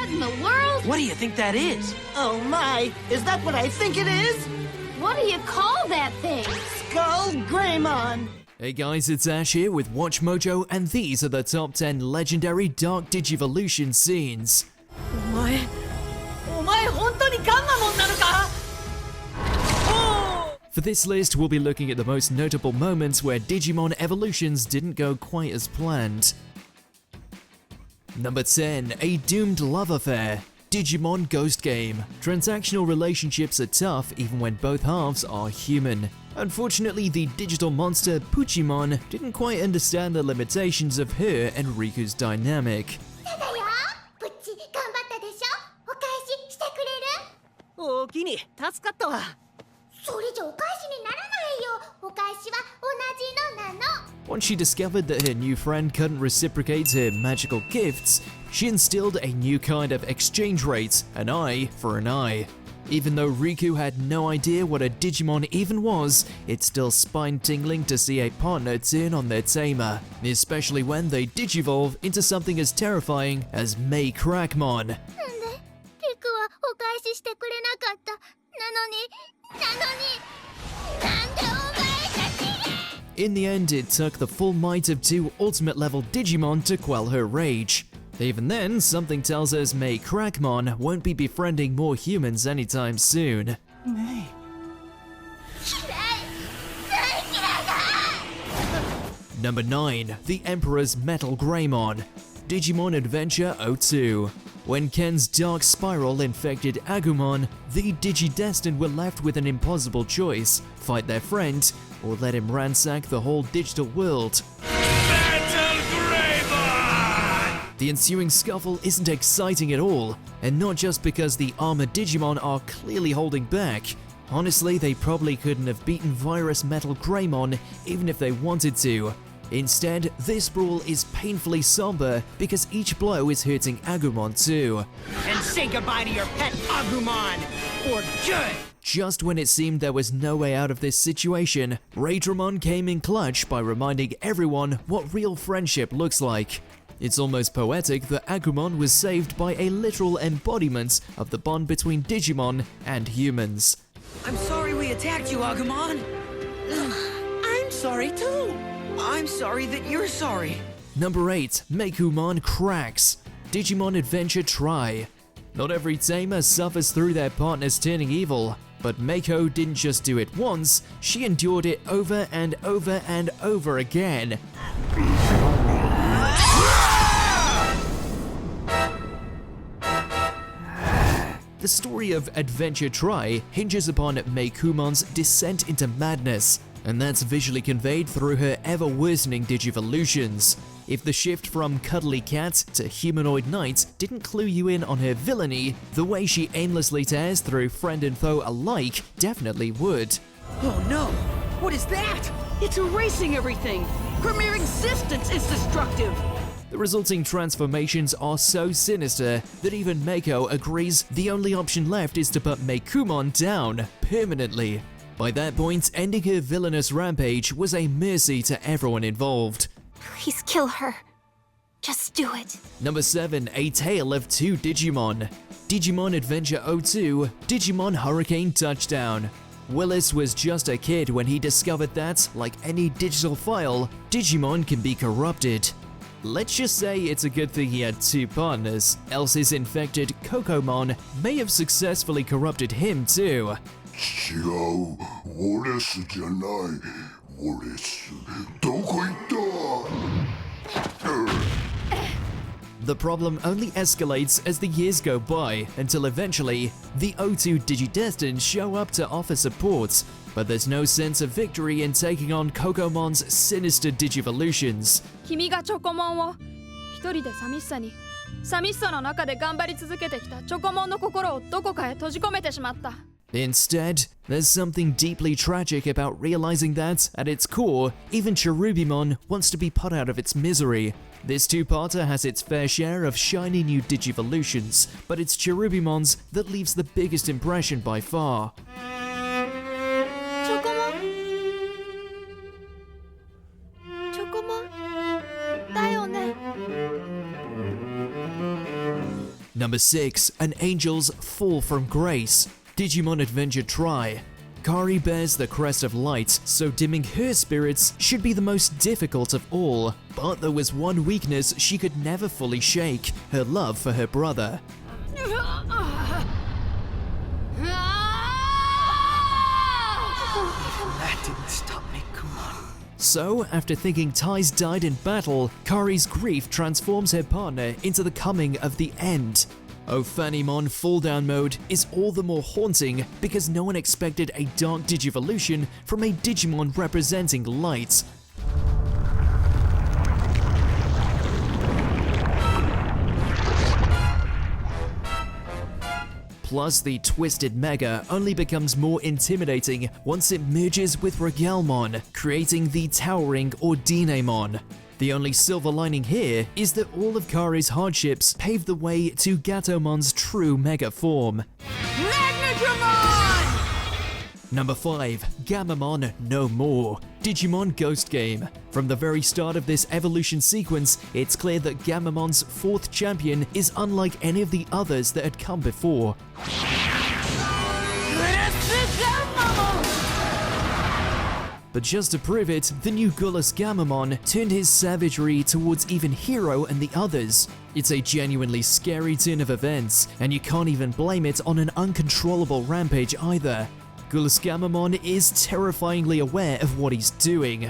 What in the world? What do you think that is? Oh my, is that what I think it is? What do you call that thing? Skull Greymon! Hey guys, it's Ash here with WatchMojo, and these are the top 10 legendary Dark Digivolution scenes. For this list, we'll be looking at the most notable moments where Digimon evolutions didn't go quite as planned. Number 10. A doomed love affair. Digimon Ghost Game. Transactional relationships are tough even when both halves are human. Unfortunately, the digital monster Puchimon didn't quite understand the limitations of her and Riku's dynamic. おおきに助かったわ。それじゃお返しにならないよ。お返しは同じのなの。 Once she discovered that her new friend couldn't reciprocate her magical gifts, she instilled a new kind of exchange rate, an eye for an eye. Even though Riku had no idea what a Digimon even was, it's still spine-tingling to see a partner turn on their tamer, especially when they digivolve into something as terrifying as May Crackmon. なんでリクはお返ししてくれなかった。なんでお前たちに In the end, it took the full might of 2 ultimate-level Digimon to quell her rage. Even then, something tells us May Crackmon won't be befriending more humans anytime soon. May. Number 9. The Emperor's Metal Greymon. Digimon Adventure 02. When Ken's dark spiral infected Agumon, the Digidestined were left with an impossible choice: fight their friend, or let him ransack the whole digital world. The ensuing scuffle isn't exciting at all, and not just because the armored Digimon are clearly holding back. Honestly, they probably couldn't have beaten Virus Metal Greymon even if they wanted to. Instead, this brawl is painfully somber because each blow is hurting Agumon too. And say goodbye to your pet Agumon! For good! Just when it seemed there was no way out of this situation, Raidramon came in clutch by reminding everyone what real friendship looks like. It's almost poetic that Agumon was saved by a literal embodiment of the bond between Digimon and humans. I'm sorry we attacked you, Agumon. I'm sorry too. I'm sorry that you're sorry. Number 8. Meikumon Cracks. Digimon Adventure Try. Not every tamer suffers through their partners turning evil, but Meiko didn't just do it once, she endured it over and over and over again. The story of Adventure Try hinges upon Meikumon's descent into madness, and that's visually conveyed through her ever-worsening Digivolutions. If the shift from cuddly cat to humanoid knight didn't clue you in on her villainy, the way she aimlessly tears through friend and foe alike definitely would. Oh no! What is that? It's erasing everything! Her mere existence is destructive! The resulting transformations are so sinister that even Meiko agrees the only option left is to put Meikumon down permanently. By that point, ending her villainous rampage was a mercy to everyone involved. Please kill her. Just do it. Number 7. A Tale of 2 Digimon. Digimon Adventure 02, Digimon Hurricane Touchdown. Willis was just a kid when he discovered that, like any digital file, Digimon can be corrupted. Let's just say it's a good thing he had 2 partners, else his infected Kokomon may have successfully corrupted him too. 違う、ウォレスじゃない。ウォレス、どこ行った？ The problem only escalates as the years go by, until eventually, the O2 Digidestined show up to offer support, but there's no sense of victory in taking on Kokomon's sinister Digivolutions. 君がチョコモンを一人で寂しさの中で頑張り続けてきたチョコモンの心をどこかへ閉じ込めてしまった。 Instead, there's something deeply tragic about realizing that, at its core, even Cherubimon wants to be put out of its misery. This two-parter has its fair share of shiny new Digivolutions, but it's Cherubimon's that leaves the biggest impression by far. Number 6. An Angel's Fall from Grace. Digimon Adventure Tri. Kari bears the crest of light, so dimming her spirits should be the most difficult of all. But there was one weakness she could never fully shake: her love for her brother. That didn't stop me, Kumon. So, after thinking Tais died in battle, Kari's grief transforms her partner into the coming of the end. Ophanimon Fall Down Mode is all the more haunting because no one expected a dark Digivolution from a Digimon representing light. Plus, the twisted Mega only becomes more intimidating once it merges with Regalmon, creating the towering Ordinemon. The only silver lining here is that all of Kari's hardships paved the way to Gatomon's true Mega form. Number 5. Gammamon No More. Digimon Ghost Game. From the very start of this evolution sequence, it's clear that Gammamon's 4th champion is unlike any of the others that had come before. But just to prove it, the new Gullus Gammamon turned his savagery towards even Hero and the others. It's a genuinely scary turn of events, and you can't even blame it on an uncontrollable rampage either. Gullus Gammamon is terrifyingly aware of what he's doing.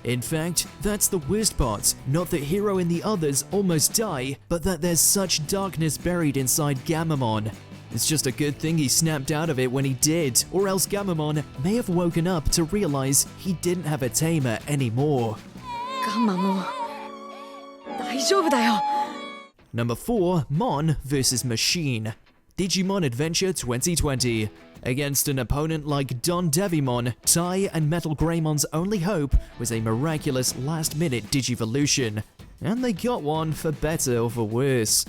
In fact, that's the worst part. Not that Hero and the others almost die, but that there's such darkness buried inside Gammamon. It's just a good thing he snapped out of it when he did, or else Gammamon may have woken up to realize he didn't have a tamer anymore. Number 4. Mon vs. Machine. Digimon Adventure 2020. Against an opponent like Don Devimon, Tai and Metal Greymon's only hope was a miraculous last-minute Digivolution. And they got one, for better or for worse.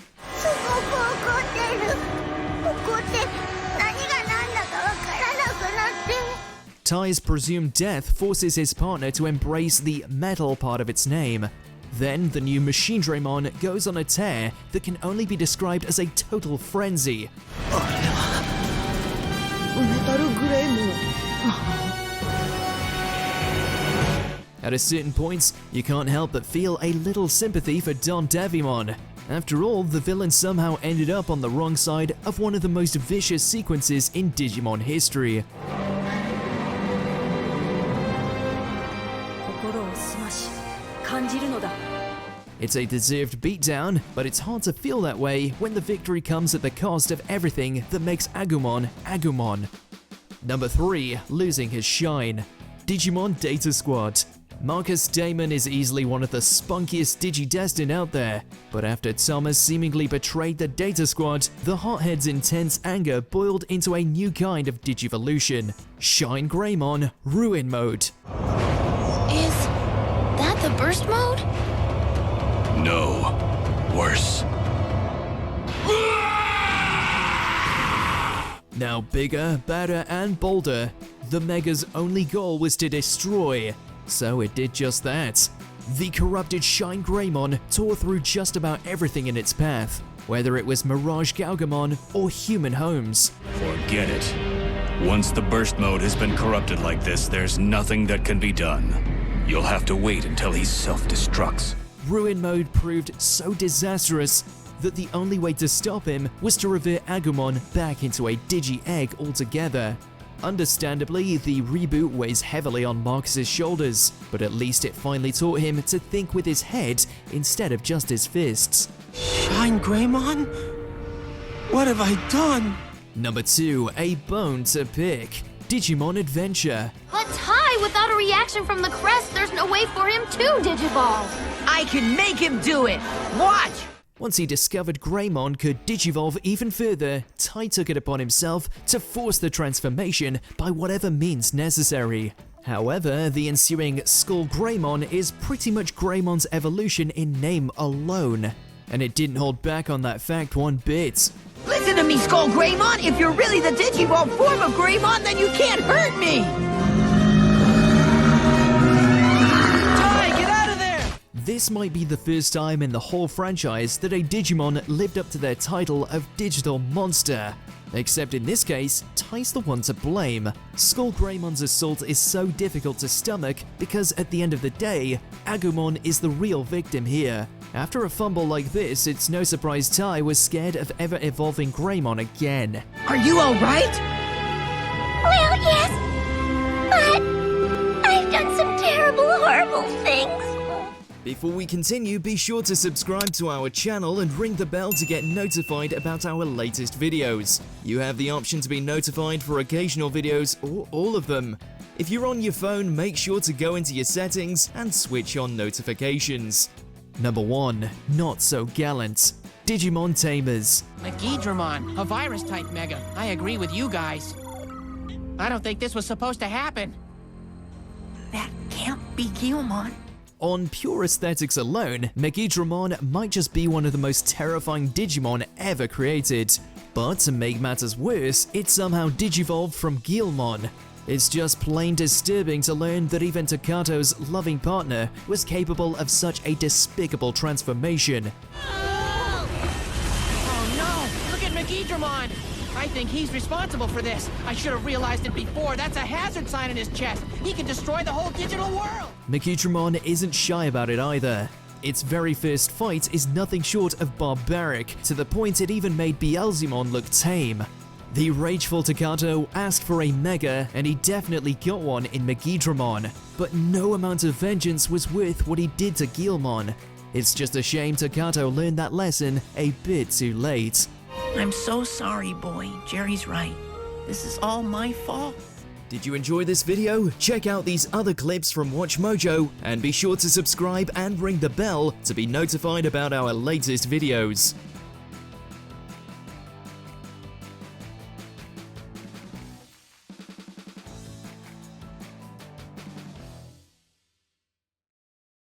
Tai's presumed death forces his partner to embrace the metal part of its name. Then the new Machine Draymon goes on a tear that can only be described as a total frenzy. At a certain point, you can't help but feel a little sympathy for Don Devimon. After all, the villain somehow ended up on the wrong side of one of the most vicious sequences in Digimon history. It's a deserved beatdown, but it's hard to feel that way when the victory comes at the cost of everything that makes Agumon, Agumon. Number 3. Losing his shine. Digimon Data Squad. Marcus Damon is easily one of the spunkiest Digidestin out there, but after Thomas seemingly betrayed the Data Squad, the Hothead's intense anger boiled into a new kind of Digivolution: Shine Greymon Ruin Mode. Is that the burst mode? No. Worse. Now bigger, badder, and bolder, the Mega's only goal was to destroy. So it did just that. The corrupted Shine Greymon tore through just about everything in its path, whether it was Mirage Galgamon or human homes. Forget it. Once the burst mode has been corrupted like this, there's nothing that can be done. You'll have to wait until he self-destructs. Ruin Mode proved so disastrous that the only way to stop him was to revert Agumon back into a Digi-Egg altogether. Understandably, the reboot weighs heavily on Marcus's shoulders, but at least it finally taught him to think with his head instead of just his fists. Shine Greymon? What have I done? Number 2, a bone to pick. Digimon Adventure. But Tai, without a reaction from the crest, there's no way for him to Digivolve. I can make him do it! Watch! Once he discovered Greymon could Digivolve even further, Tai took it upon himself to force the transformation by whatever means necessary. However, the ensuing Skull Greymon is pretty much Greymon's evolution in name alone, and it didn't hold back on that fact one bit. Listen to me, Skull Greymon! If you're really the Digivolve form of Greymon, then you can't hurt me! Tai, get out of there! This might be the first time in the whole franchise that a Digimon lived up to their title of Digital Monster. Except in this case, Tai's the one to blame. Skull Greymon's assault is so difficult to stomach because at the end of the day, Agumon is the real victim here. After a fumble like this, it's no surprise Tai was scared of ever evolving Greymon again. Are you alright? Well, yes, but I've done some terrible, horrible things. Before we continue, be sure to subscribe to our channel and ring the bell to get notified about our latest videos. You have the option to be notified for occasional videos or all of them. If you're on your phone, make sure to go into your settings and switch on notifications. Number 1. Not So Gallant. Digimon Tamers. Digimon, a virus-type Mega. I agree with you guys. I don't think this was supposed to happen. That can't be Guilmon. On pure aesthetics alone, Digimon might just be one of the most terrifying Digimon ever created. But to make matters worse, it somehow digivolved from Guilmon. It's just plain disturbing to learn that even Takato's loving partner was capable of such a despicable transformation. Oh no! Look at Digimon! I think he's responsible for this. I should have realized it before. That's a hazard sign in his chest. He can destroy the whole digital world. Digimon isn't shy about it either. Its very first fight is nothing short of barbaric, to the point it even made Beelzemon look tame. The rageful Takato asked for a Mega, and he definitely got one in Digimon. But no amount of vengeance was worth what he did to Guilmon. It's just a shame Takato learned that lesson a bit too late. I'm so sorry, boy. Jerry's right. This is all my fault. Did you enjoy this video? Check out these other clips from WatchMojo, and be sure to subscribe and ring the bell to be notified about our latest videos.